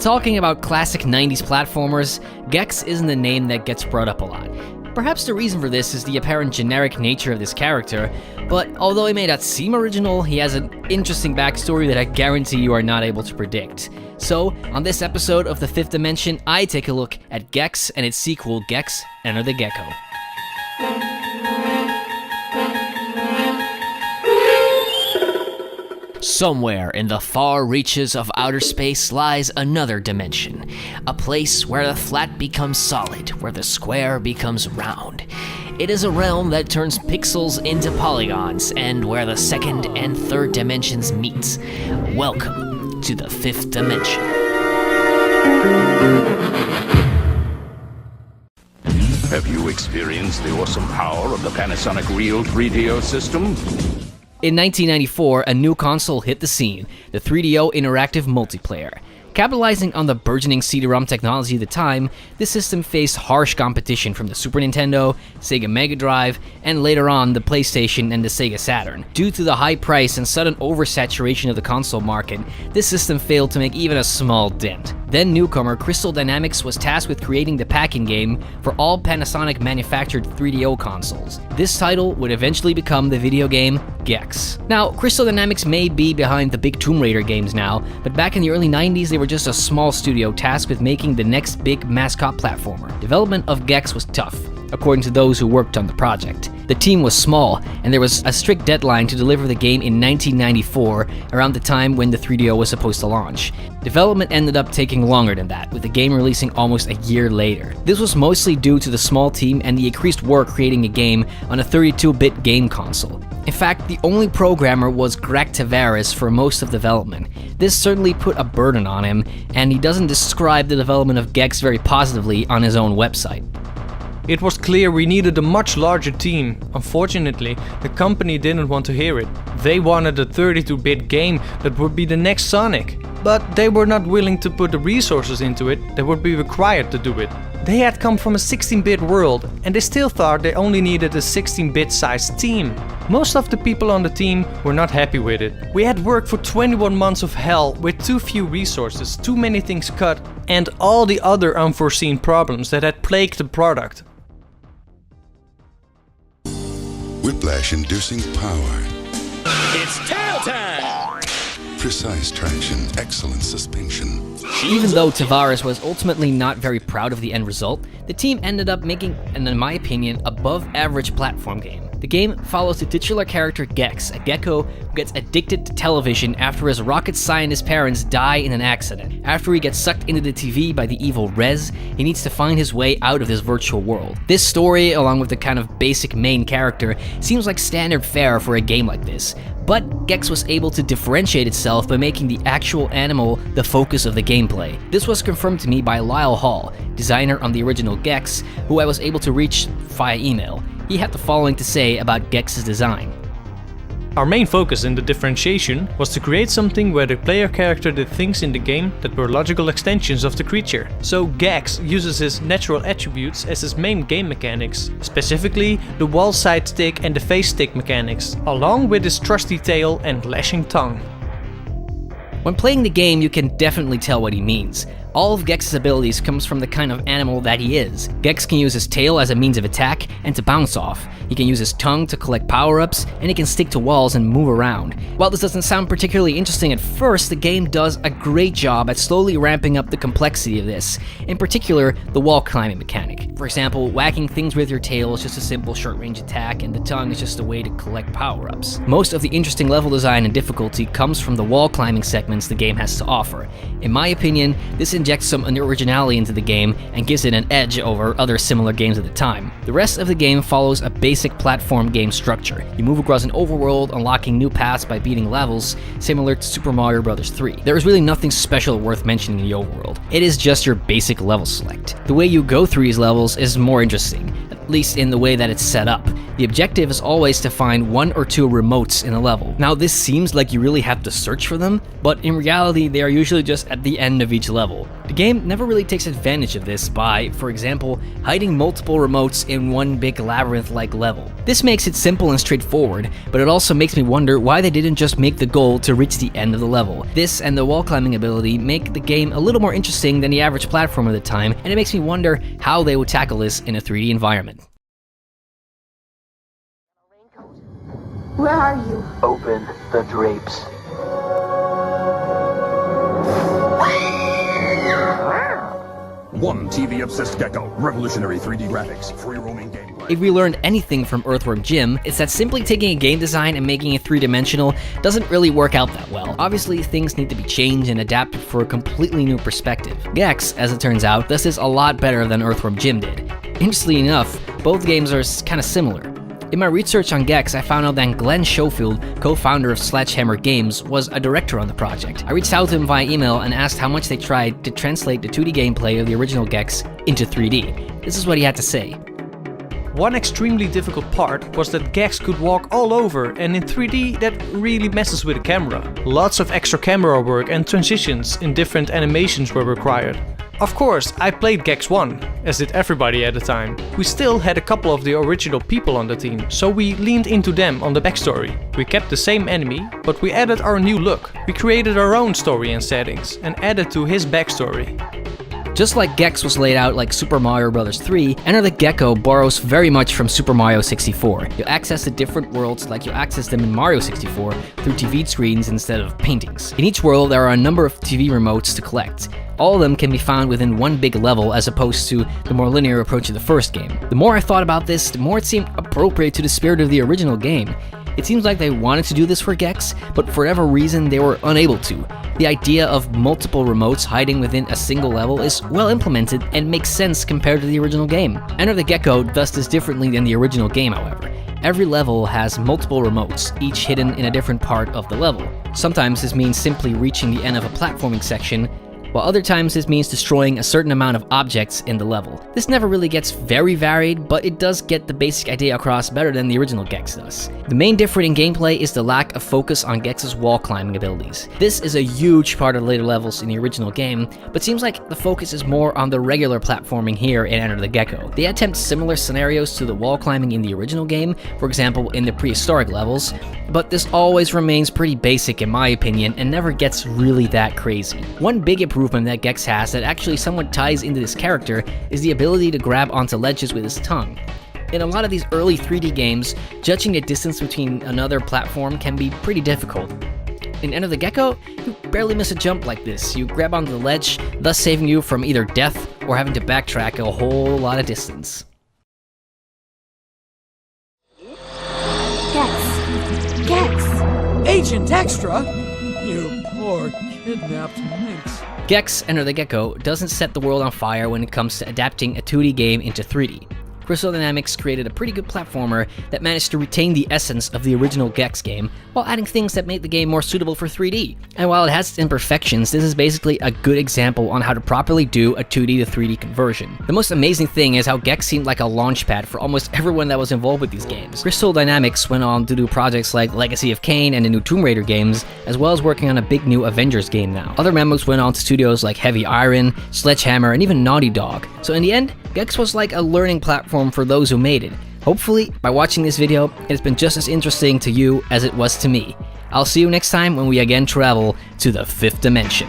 talking about classic 90s platformers, Gex isn't a name that gets brought up a lot. Perhaps the reason for this is the apparent generic nature of this character, but although he may not seem original, he has an interesting backstory that I guarantee you are not able to predict. So, on this episode of The Fifth Dimension, I take a look at Gex and its sequel, Gex Enter the Gecko. Somewhere in the far reaches of outer space lies another dimension, a place where the flat becomes solid, where the square becomes round. It is a realm that turns pixels into polygons, and where the second and third dimensions meet. Welcome to the Fifth Dimension. Have you experienced the awesome power of the Panasonic Real 3DO system? In 1994, a new console hit the scene, the 3DO Interactive Multiplayer. Capitalizing on the burgeoning CD-ROM technology of the time, this system faced harsh competition from the Super Nintendo, Sega Mega Drive, and later on the PlayStation and the Sega Saturn. Due to the high price and sudden oversaturation of the console market, this system failed to make even a small dent. Then newcomer Crystal Dynamics was tasked with creating the pack-in game for all Panasonic manufactured 3DO consoles. This title would eventually become the video game Gex. Now, Crystal Dynamics may be behind the big Tomb Raider games now, but back in the early 90s they were just a small studio tasked with making the next big mascot platformer. Development of Gex was tough, according to those who worked on the project. The team was small, and there was a strict deadline to deliver the game in 1994, around the time when the 3DO was supposed to launch. Development ended up taking longer than that, with the game releasing almost a year later. This was mostly due to the small team and the increased work creating a game on a 32-bit game console. In fact, the only programmer was Greg Tavares for most of development. This certainly put a burden on him, and he doesn't describe the development of Gex very positively on his own website. It was clear we needed a much larger team. Unfortunately, the company didn't want to hear it. They wanted a 32-bit game that would be the next Sonic. But they were not willing to put the resources into it that would be required to do it. They had come from a 16-bit world, and they still thought they only needed a 16-bit sized team. Most of the people on the team were not happy with it. We had worked for 21 months of hell with too few resources, too many things cut, and all the other unforeseen problems that had plagued the product. Whiplash-inducing power. It's tail time! Precise traction, excellent suspension. Even though Tavares was ultimately not very proud of the end result, the team ended up making an, in my opinion, above-average platform game. The game follows the titular character Gex, a gecko who gets addicted to television after his rocket scientist parents die in an accident. After he gets sucked into the TV by the evil Rez, he needs to find his way out of this virtual world. This story, along with the kind of basic main character, seems like standard fare for a game like this. But Gex was able to differentiate itself by making the actual animal the focus of the gameplay. This was confirmed to me by Lyle Hall, designer on the original Gex, who I was able to reach via email. He had the following to say about Gex's design. Our main focus in the differentiation was to create something where the player character did things in the game that were logical extensions of the creature. So Gex uses his natural attributes as his main game mechanics, specifically the wall side stick and the face stick mechanics, along with his trusty tail and lashing tongue. When playing the game, you can definitely tell what he means. All of Gex's abilities comes from the kind of animal that he is. Gex can use his tail as a means of attack and to bounce off. He can use his tongue to collect power-ups, and he can stick to walls and move around. While this doesn't sound particularly interesting at first, the game does a great job at slowly ramping up the complexity of this, in particular, the wall climbing mechanic. For example, whacking things with your tail is just a simple short-range attack, and the tongue is just a way to collect power-ups. Most of the interesting level design and difficulty comes from the wall climbing segments the game has to offer. In my opinion, this injects some originality into the game and gives it an edge over other similar games at the time. The rest of the game follows a basic platform game structure. You move across an overworld, unlocking new paths by beating levels, similar to Super Mario Bros. 3. There is really nothing special worth mentioning in the overworld. It is just your basic level select. The way you go through these levels is more interesting, at least in the way that it's set up. The objective is always to find 1 or 2 remotes in a level. Now this seems like you really have to search for them, but in reality they are usually just at the end of each level. The game never really takes advantage of this by, for example, hiding multiple remotes in one big labyrinth-like level. This makes it simple and straightforward, but it also makes me wonder why they didn't just make the goal to reach the end of the level. This and the wall climbing ability make the game a little more interesting than the average platform of the time, and it makes me wonder how they would tackle this in a 3D environment. Where are you? Open the drapes. One TV-obsessed Gecko, revolutionary 3D graphics, free-roaming gameplay. If we learned anything from Earthworm Jim, it's that simply taking a game design and making it 3-dimensional doesn't really work out that well. Obviously, things need to be changed and adapted for a completely new perspective. Gex, as it turns out, does this a lot better than Earthworm Jim did. Interestingly enough, both games are kind of similar. In my research on Gex, I found out that Glen Schofield, co-founder of Sledgehammer Games, was a director on the project. I reached out to him via email and asked how much they tried to translate the 2D gameplay of the original Gex into 3D. This is what he had to say. One extremely difficult part was that Gex could walk all over, and in 3D that really messes with the camera. Lots of extra camera work and transitions in different animations were required. Of course, I played Gex 1, as did everybody at the time. We still had a couple of the original people on the team, so we leaned into them on the backstory. We kept the same enemy, but we added our new look. We created our own story and settings, and added to his backstory. Just like Gex was laid out like Super Mario Bros. 3, Enter the Gecko borrows very much from Super Mario 64. You'll access the different worlds like you access them in Mario 64 through TV screens instead of paintings. In each world there are a number of TV remotes to collect. All of them can be found within one big level as opposed to the more linear approach of the first game. The more I thought about this, the more it seemed appropriate to the spirit of the original game. It seems like they wanted to do this for Gex, but for whatever reason they were unable to. The idea of multiple remotes hiding within a single level is well implemented and makes sense compared to the original game. Enter the Gecko does this differently than the original game, however. Every level has multiple remotes, each hidden in a different part of the level. Sometimes this means simply reaching the end of a platforming section, while other times this means destroying a certain amount of objects in the level. This never really gets very varied, but it does get the basic idea across better than the original Gex does. The main difference in gameplay is the lack of focus on Gex's wall climbing abilities. This is a huge part of the later levels in the original game, but seems like the focus is more on the regular platforming here in Enter the Gecko. They attempt similar scenarios to the wall climbing in the original game, for example in the prehistoric levels, but this always remains pretty basic in my opinion and never gets really that crazy. One big improvement that Gex has that actually somewhat ties into this character is the ability to grab onto ledges with his tongue. In a lot of these early 3D games, judging the distance between another platform can be pretty difficult. In Enter the Gecko, you barely miss a jump like this. You grab onto the ledge, thus saving you from either death or having to backtrack a whole lot of distance. Gex! Gex! Agent Extra? You poor kidnapped minx. Gex, Enter the Gecko, doesn't set the world on fire when it comes to adapting a 2D game into 3D. Crystal Dynamics created a pretty good platformer that managed to retain the essence of the original Gex game, while adding things that made the game more suitable for 3D. And while it has its imperfections, this is basically a good example on how to properly do a 2D to 3D conversion. The most amazing thing is how Gex seemed like a launchpad for almost everyone that was involved with these games. Crystal Dynamics went on to do projects like Legacy of Kain and the new Tomb Raider games, as well as working on a big new Avengers game now. Other members went on to studios like Heavy Iron, Sledgehammer, and even Naughty Dog. So in the end, Gex was like a learning platform for those who made it. Hopefully, by watching this video, it's been just as interesting to you as it was to me. I'll see you next time when we again travel to the 5th dimension.